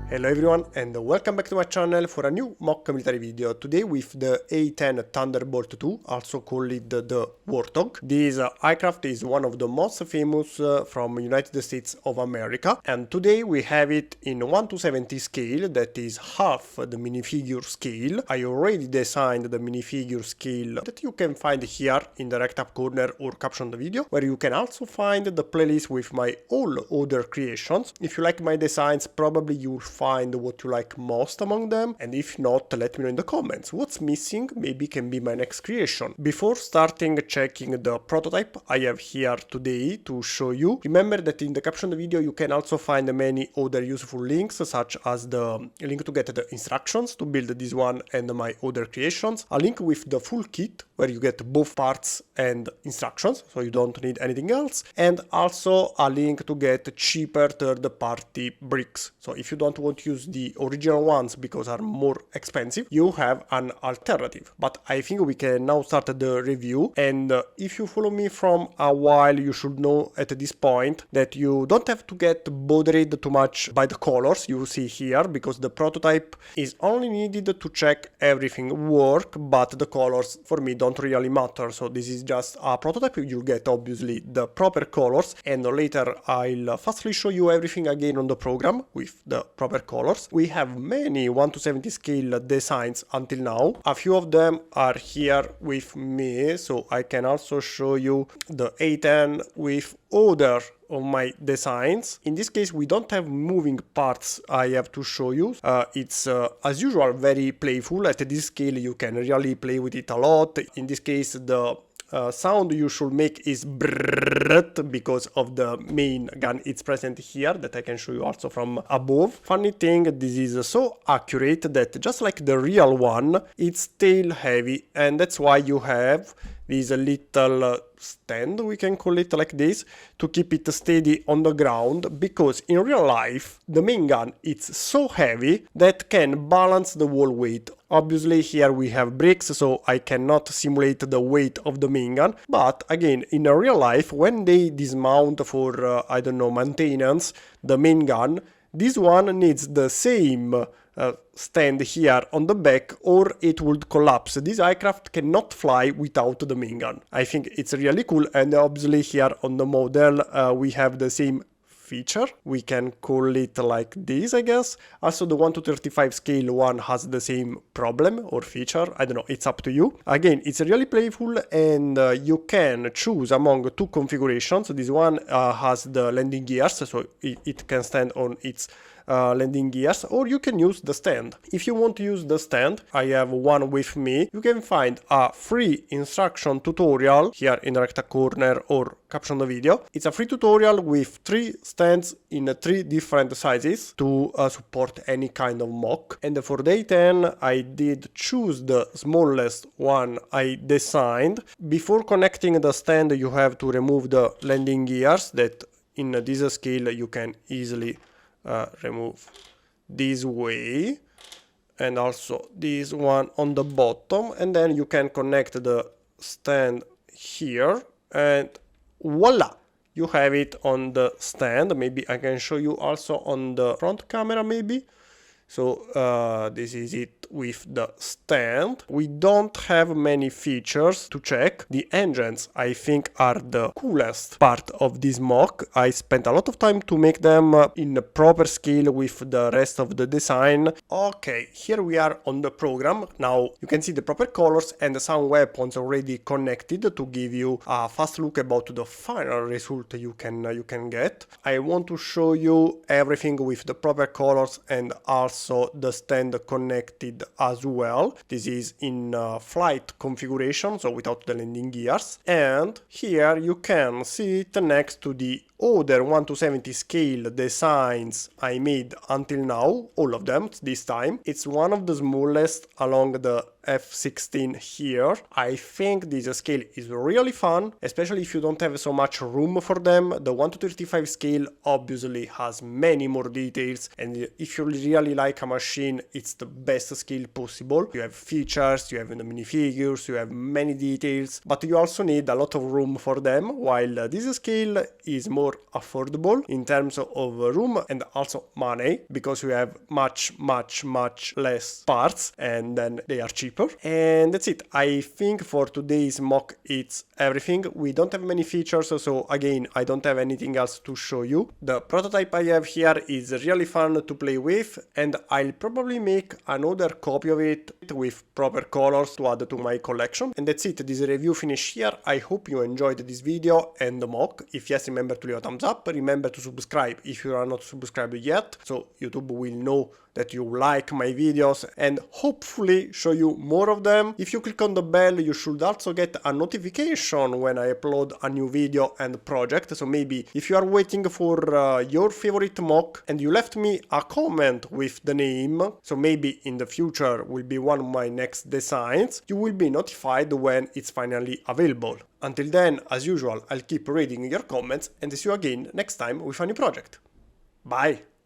Hello everyone and welcome back to my channel for a new mock military video. Today with the A-10 Thunderbolt 2, also called the Warthog. This aircraft is one of the most famous from United States of America, and today we have it in 1:70 scale, that is half the minifigure scale. I already designed the minifigure scale that you can find here in the right top corner or caption the video, where you can also find the playlist with my all other creations. If you like my designs, probably you will find what you like most among them, and if not, let me know in the comments. What's missing maybe can be my next creation. Before starting checking the prototype I have here today to show you, remember that in the caption of the video you can also find many other useful links, such as the link to get the instructions to build this one and my other creations, a link with the full kit where you get both parts and instructions, so you don't need anything else, and also a link to get cheaper third-party bricks. So if you don't want to use the original ones because are more expensive, you have an alternative. But I think we can now start the review, and if you follow me from a while, you should know at this point that you don't have to get bothered too much by the colors you see here, because the prototype is only needed to check everything work, but the colors for me don't really matter. So this is just a prototype. You'll get obviously the proper colors, and later I'll fastly show you everything again on the program with the proper colors. We have many 1:70 scale designs until now. A few of them are here with me, so I can also show you the A-10 with other of my designs. In this case we don't have moving parts I have to show you. It's as usual very playful. At this scale you can really play with it a lot. In this case the sound you should make is brrrrt because of the main gun it's present here, that I can show you also from above. Funny thing, this is so accurate that just like the real one, it's tail heavy, and that's why you have this little stand, we can call it like this, to keep it steady on the ground, because in real life the main gun it's so heavy that can balance the whole weight. Obviously here we have bricks, so I cannot simulate the weight of the main gun, but again in real life when they dismount for I don't know, maintenance, the main gun, this one needs the same stand here on the back or it would collapse. This aircraft cannot fly without the main gun. I think it's really cool, and obviously here on the model we have the same feature. We can call it like this, I guess. Also the 1:35 scale one has the same problem or feature. I don't know, it's up to you. Again, it's really playful, and you can choose among two configurations. This one has the landing gears, so it can stand on its landing gears, or you can use the stand. If you want to use the stand, I have one with me. You can find a free instruction tutorial here in the right corner or caption the video. It's a free tutorial with 3 stands in 3 different sizes to support any kind of mock. And for the A-10 I did choose the smallest one I designed. Before connecting the stand you have to remove the landing gears that in this scale you can easily remove this way, and also this one on the bottom, and then you can connect the stand here, and voila, you have it on the stand. Maybe I can show you also on the front camera maybe. So this is it with the stand. We don't have many features to check. The engines I think are the coolest part of this mock. I spent a lot of time to make them in a proper scale with the rest of the design. Okay, here we are on the program. Now you can see the proper colors and some weapons already connected to give you a fast look about the final result you can get. I want to show you everything with the proper colors and also also the stand connected as well. This is in flight configuration, so without the landing gears. And here you can see it next to the other 1:70 scale designs I made until now, all of them this time. It's one of the smallest along the F16 here. I think this scale is really fun, especially if you don't have so much room for them. The 1:35 scale obviously has many more details, and if you really like a machine, it's the best scale possible. You have features, you have the minifigures, you have many details, but you also need a lot of room for them, while this scale is more affordable in terms of room and also money, because you have much less parts and then they are cheaper. And that's it. I think for today's mock it's everything. We don't have many features, so again I don't have anything else to show you. The prototype I have here is really fun to play with, and I'll probably make another copy of it with proper colors to add to my collection. And that's it, this review finished here. I hope you enjoyed this video and the mock. If yes, remember to leave a thumbs up. Remember to subscribe if you are not subscribed yet, so YouTube will know that you like my videos and hopefully show you more of them. If you click on the bell, you should also get a notification when I upload a new video and project. So maybe if you are waiting for your favorite mock and you left me a comment with the name, so maybe in the future will be one of my next designs, you will be notified when it's finally available. Until then, as usual, I'll keep reading your comments and see you again next time with a new project. Bye!